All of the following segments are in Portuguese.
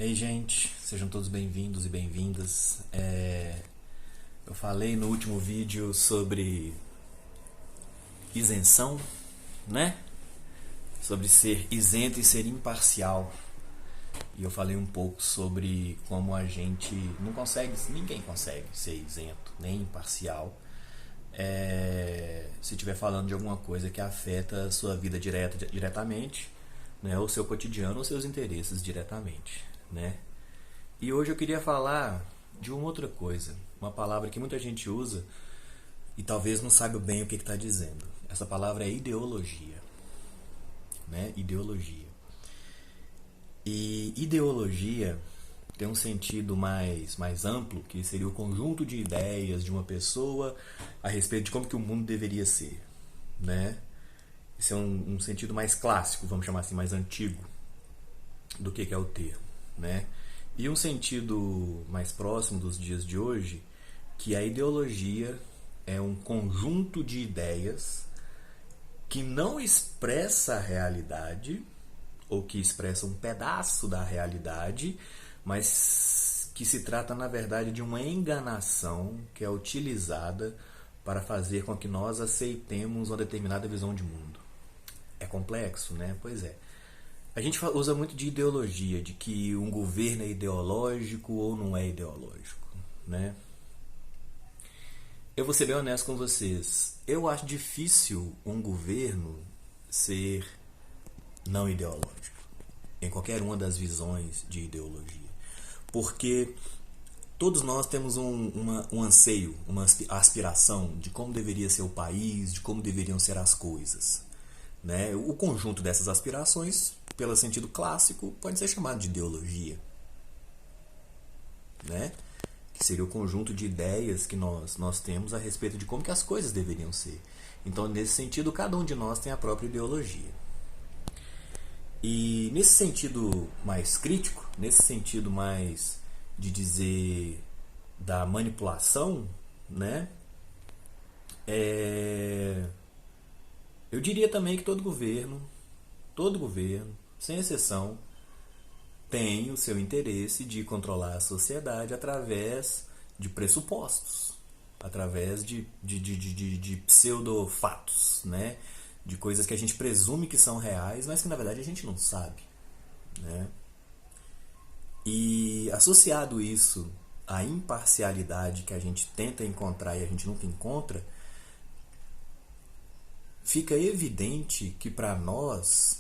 Ei, gente, sejam todos bem-vindos e bem-vindas. Eu falei no último vídeo sobre isenção, né? Sobre ser isento e ser imparcial. E eu falei um pouco sobre como a gente não consegue, ninguém consegue ser isento nem imparcial se estiver falando de alguma coisa que afeta a sua vida diretamente, né? O seu cotidiano, os seus interesses diretamente, né? E hoje eu queria falar de uma outra coisa, uma palavra que muita gente usa e talvez não saiba bem o que está dizendo. Essa palavra é ideologia, né? Ideologia. E ideologia tem um sentido mais amplo, que seria o conjunto de ideias de uma pessoa a respeito de como que o mundo deveria ser, né? Esse é um sentido mais clássico, vamos chamar assim, mais antigo do que é o termo, né? E um sentido mais próximo dos dias de hoje, que a ideologia é um conjunto de ideias que não expressa a realidade, ou que expressa um pedaço da realidade, mas que se trata, na verdade, de uma enganação que é utilizada para fazer com que nós aceitemos uma determinada visão de mundo. É complexo, né? Pois é. A gente usa muito de ideologia, de que um governo é ideológico ou não é ideológico, né? Eu vou ser bem honesto com vocês. Eu acho difícil um governo ser não ideológico, em qualquer uma das visões de ideologia. Porque todos nós temos um anseio, uma aspiração de como deveria ser o país, de como deveriam ser as coisas, né? O conjunto dessas aspirações, pelo sentido clássico, pode ser chamado de ideologia, né? Que seria o conjunto de ideias que nós temos a respeito de como que as coisas deveriam ser. Então, nesse sentido, cada um de nós tem a própria ideologia. E nesse sentido mais crítico, nesse sentido mais de dizer da manipulação, né? Eu diria também que todo governo, sem exceção, tem o seu interesse de controlar a sociedade através de pressupostos, através de pseudo-fatos, né? De coisas que a gente presume que são reais, mas que na verdade a gente não sabe, né? E associado isso à imparcialidade que a gente tenta encontrar e a gente nunca encontra, fica evidente que para nós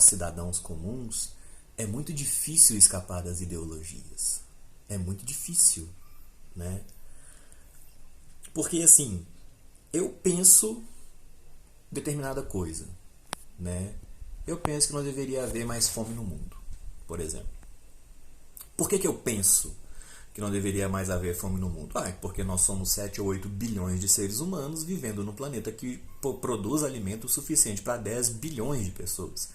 cidadãos comuns, é muito difícil escapar das ideologias. É muito difícil, né? Porque assim, eu penso determinada coisa, né? Eu penso que não deveria haver mais fome no mundo, por exemplo. Por que eu penso que não deveria mais haver fome no mundo? Porque nós somos 7 ou 8 bilhões de seres humanos vivendo num planeta que produz alimento suficiente para 10 bilhões de pessoas.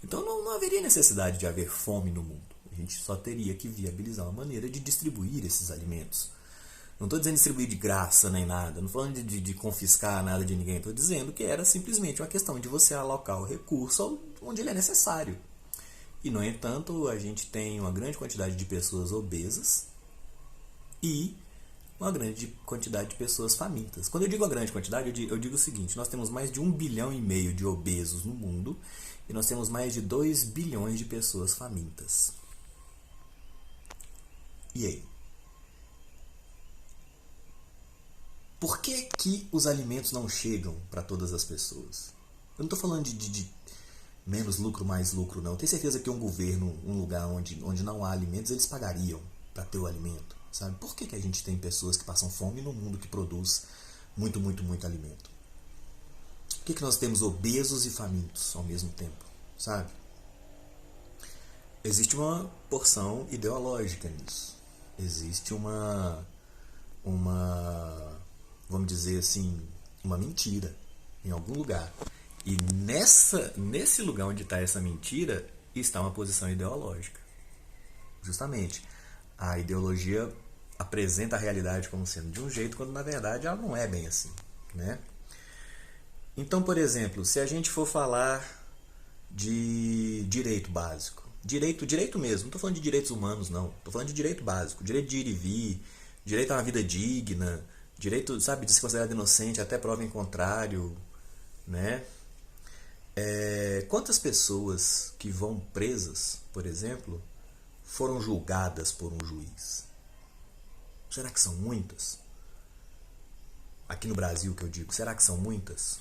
Então não haveria necessidade de haver fome no mundo. A gente só teria que viabilizar uma maneira de distribuir esses alimentos. Não estou dizendo distribuir de graça nem nada, não estou falando de confiscar nada de ninguém, estou dizendo que era simplesmente uma questão de você alocar o recurso onde ele é necessário. E, no entanto, a gente tem uma grande quantidade de pessoas obesas e uma grande quantidade de pessoas famintas. Quando eu digo uma grande quantidade, eu digo o seguinte: nós temos mais de 1,5 bilhão de obesos no mundo e nós temos mais de 2 bilhões de pessoas famintas. E aí? Por que os alimentos não chegam para todas as pessoas? Eu não estou falando de menos lucro, mais lucro, não. Eu tenho certeza que um governo, um lugar onde não há alimentos, eles pagariam para ter o alimento, sabe? Por que a gente tem pessoas que passam fome no mundo que produz muito, muito, muito alimento? Por que nós temos obesos e famintos ao mesmo tempo, sabe? Existe uma porção ideológica nisso. Existe vamos dizer assim, uma mentira em algum lugar. E nesse lugar onde está essa mentira, está uma posição ideológica. Justamente, a ideologia apresenta a realidade como sendo de um jeito, quando na verdade ela não é bem assim, né? Então, por exemplo, se a gente for falar de direito básico, Direito mesmo, não tô falando de direitos humanos, não. Tô falando de direito básico, direito de ir e vir, direito a uma vida digna, direito, sabe, de ser considerado inocente até prova em contrário, né? Quantas pessoas que vão presas, por exemplo, foram julgadas por um juiz? Será que são muitas? Aqui no Brasil, que eu digo, será que são muitas?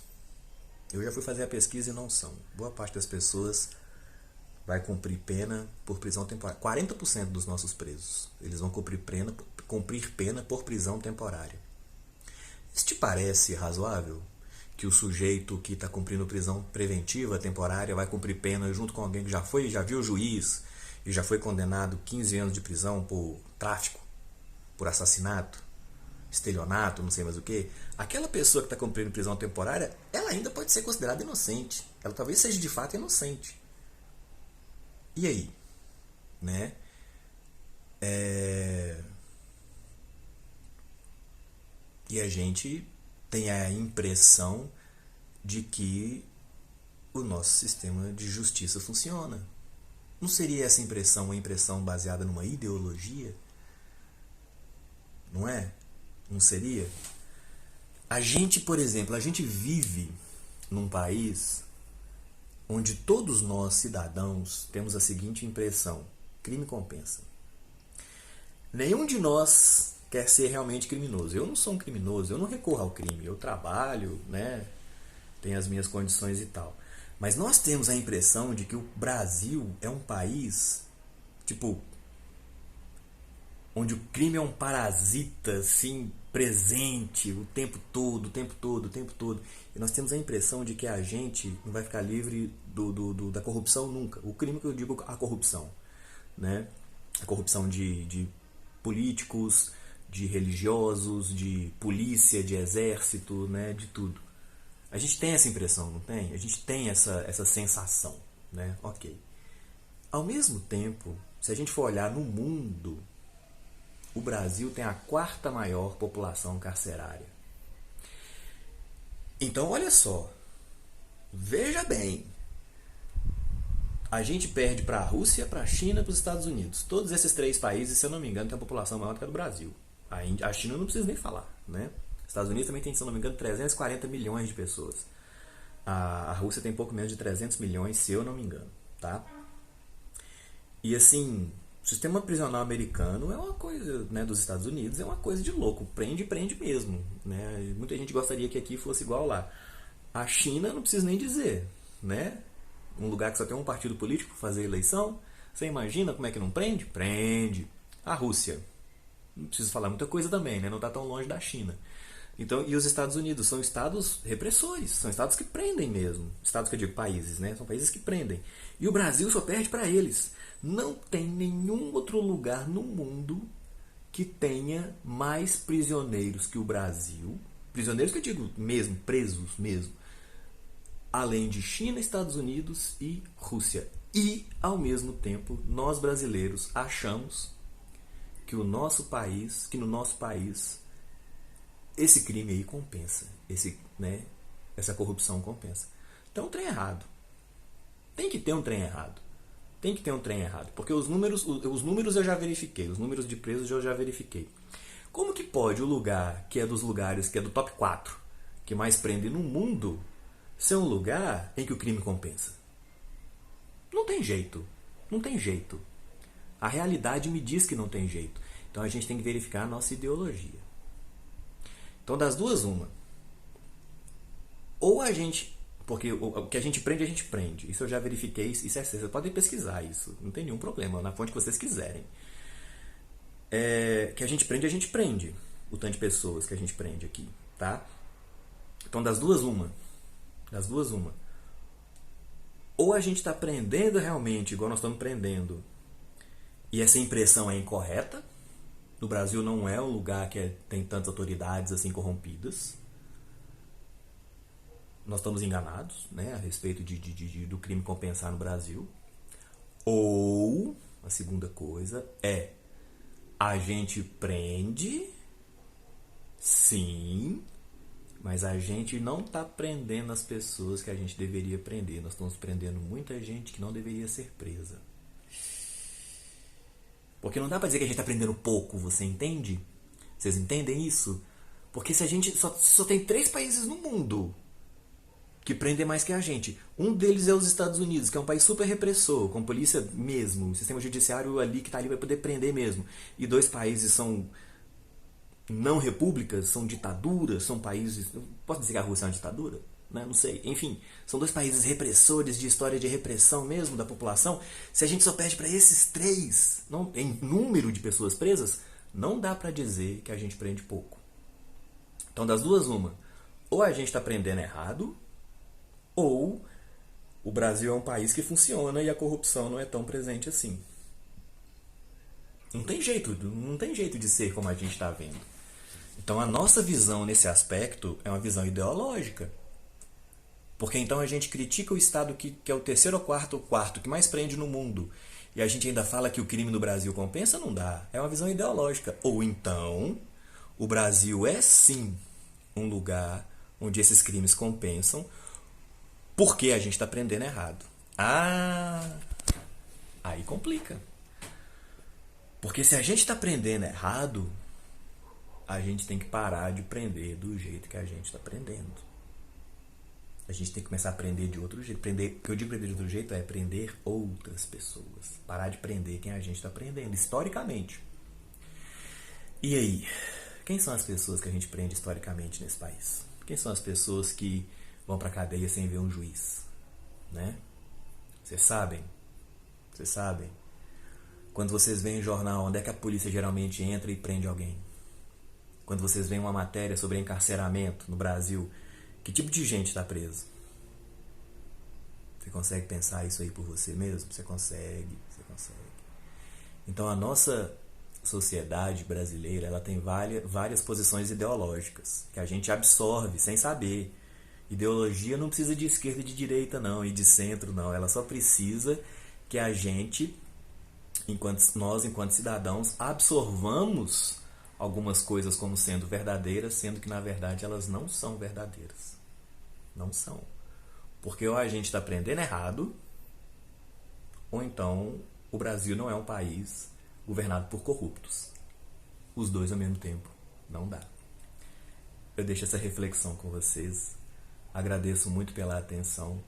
Eu já fui fazer a pesquisa e não são. Boa parte das pessoas vai cumprir pena por prisão temporária. 40% dos nossos presos, eles vão cumprir pena por prisão temporária. Isso te parece razoável? Que o sujeito que está cumprindo prisão preventiva temporária vai cumprir pena junto com alguém que já viu o juiz e já foi condenado 15 anos de prisão por tráfico, por assassinato, estelionato, não sei mais o que. Aquela pessoa que está cumprindo prisão temporária, ela ainda pode ser considerada inocente. Ela talvez seja de fato inocente. E aí? Né? E a gente tem a impressão de que o nosso sistema de justiça funciona. Não seria essa impressão uma impressão baseada numa ideologia? Não é? Não seria? A gente, por exemplo, a gente vive num país onde todos nós, cidadãos, temos a seguinte impressão: crime compensa. Nenhum de nós quer ser realmente criminoso. Eu não sou um criminoso, eu não recorro ao crime. Eu trabalho, né? Tenho as minhas condições e tal. Mas nós temos a impressão de que o Brasil é um país, tipo, onde o crime é um parasita, assim, presente o tempo todo, o tempo todo, o tempo todo. E nós temos a impressão de que a gente não vai ficar livre da corrupção nunca. O crime que eu digo, a corrupção, né? A corrupção de políticos, de religiosos, de polícia, de exército, né? De tudo. A gente tem essa impressão, não tem? A gente tem essa sensação, né? Ok. Ao mesmo tempo, se a gente for olhar no mundo, o Brasil tem a 4ª maior população carcerária. Então, olha só. Veja bem. A gente perde para a Rússia, para a China e para os Estados Unidos. Todos esses 3 países, se eu não me engano, têm uma população maior do que a do Brasil. A China não precisa nem falar, né? Os Estados Unidos também tem, se eu não me engano, 340 milhões de pessoas. A Rússia tem pouco menos de 300 milhões, se eu não me engano, tá? E assim, o sistema prisional americano é uma coisa, né, dos Estados Unidos, é uma coisa de louco. Prende mesmo, né? Muita gente gostaria que aqui fosse igual lá. A China, não preciso nem dizer, né? Um lugar que só tem um partido político para fazer eleição. Você imagina como é que não prende? Prende. A Rússia, não preciso falar muita coisa também, né? Não está tão longe da China. Então, e os Estados Unidos são estados repressores, são estados que prendem mesmo. Estados que eu digo países, né? São países que prendem. E o Brasil só perde para eles. Não tem nenhum outro lugar no mundo que tenha mais prisioneiros que o Brasil. Prisioneiros que eu digo mesmo, presos mesmo. Além de China, Estados Unidos e Rússia. E, ao mesmo tempo, nós brasileiros achamos que no nosso país, esse crime aí compensa, essa corrupção compensa. Então, um trem errado. Tem que ter um trem errado. Porque os números eu já verifiquei, os números de presos eu já verifiquei. Como que pode o lugar que é dos lugares, que é do top 4, que mais prende no mundo, ser um lugar em que o crime compensa? Não tem jeito. A realidade me diz que não tem jeito. Então a gente tem que verificar a nossa ideologia. Então, das duas, uma. Ou a gente... Porque o que a gente prende. Isso eu já verifiquei, isso é certo. Vocês podem pesquisar isso, não tem nenhum problema, na fonte que vocês quiserem. Que a gente prende. O tanto de pessoas que a gente prende aqui, tá? Então, das duas, uma. Ou a gente está prendendo realmente, igual nós estamos prendendo, e essa impressão é incorreta. No Brasil não é um lugar que tem tantas autoridades assim corrompidas. Nós estamos enganados, né, a respeito do crime compensar no Brasil. Ou, a segunda coisa é, a gente prende, sim, mas a gente não está prendendo as pessoas que a gente deveria prender. Nós estamos prendendo muita gente que não deveria ser presa. Porque não dá pra dizer que a gente tá aprendendo pouco, você entende? Vocês entendem isso? Porque se a gente só tem 3 países no mundo que prendem mais que a gente. Um deles é os Estados Unidos, que é um país super repressor, com polícia mesmo, um sistema judiciário ali que tá ali vai poder prender mesmo. E 2 países são não repúblicas, são ditaduras, são países. Posso dizer que a Rússia é uma ditadura? Né? Não sei. Enfim, são 2 países repressores de história de repressão mesmo da população. Se a gente só perde para esses 3, não, em número de pessoas presas, não dá para dizer que a gente prende pouco. Então, das duas, uma. Ou a gente está prendendo errado, ou o Brasil é um país que funciona e a corrupção não é tão presente assim. Não tem jeito de ser como a gente está vendo. Então a nossa visão nesse aspecto é uma visão ideológica. Porque então a gente critica o Estado que é o terceiro ou quarto que mais prende no mundo. E a gente ainda fala que o crime no Brasil compensa? Não dá. É uma visão ideológica. Ou então, o Brasil é sim um lugar onde esses crimes compensam porque a gente está prendendo errado. Ah, aí complica. Porque se a gente está prendendo errado, a gente tem que parar de prender do jeito que a gente está prendendo. A gente tem que começar a aprender de outro jeito. O que eu digo prender de outro jeito é prender outras pessoas. Parar de prender quem a gente está prendendo, historicamente. E aí? Quem são as pessoas que a gente prende historicamente nesse país? Quem são as pessoas que vão pra cadeia sem ver um juiz? Né? Vocês sabem? Vocês sabem? Quando vocês veem em jornal, onde é que a polícia geralmente entra e prende alguém? Quando vocês veem uma matéria sobre encarceramento no Brasil, que tipo de gente está preso? Você consegue pensar isso aí por você mesmo? Você consegue, você consegue. Então a nossa sociedade brasileira, ela tem várias posições ideológicas que a gente absorve sem saber. Ideologia não precisa de esquerda e de direita não, e de centro não. Ela só precisa que a gente, enquanto cidadãos, absorvamos algumas coisas como sendo verdadeiras, sendo que na verdade elas não são verdadeiras. Não são. Porque ou a gente está aprendendo errado, ou então o Brasil não é um país governado por corruptos. Os dois ao mesmo tempo. Não dá. Eu deixo essa reflexão com vocês. Agradeço muito pela atenção.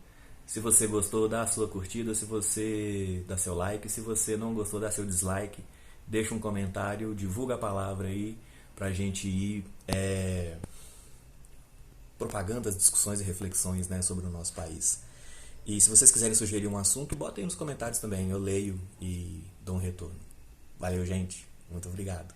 Se você gostou, dá a sua curtida. Se você dá seu like. Se você não gostou, dá seu dislike. Deixa um comentário, divulga a palavra aí pra gente ir propagando as discussões e reflexões, né, sobre o nosso país. E se vocês quiserem sugerir um assunto, botem aí nos comentários também. Eu leio e dou um retorno. Valeu, gente. Muito obrigado.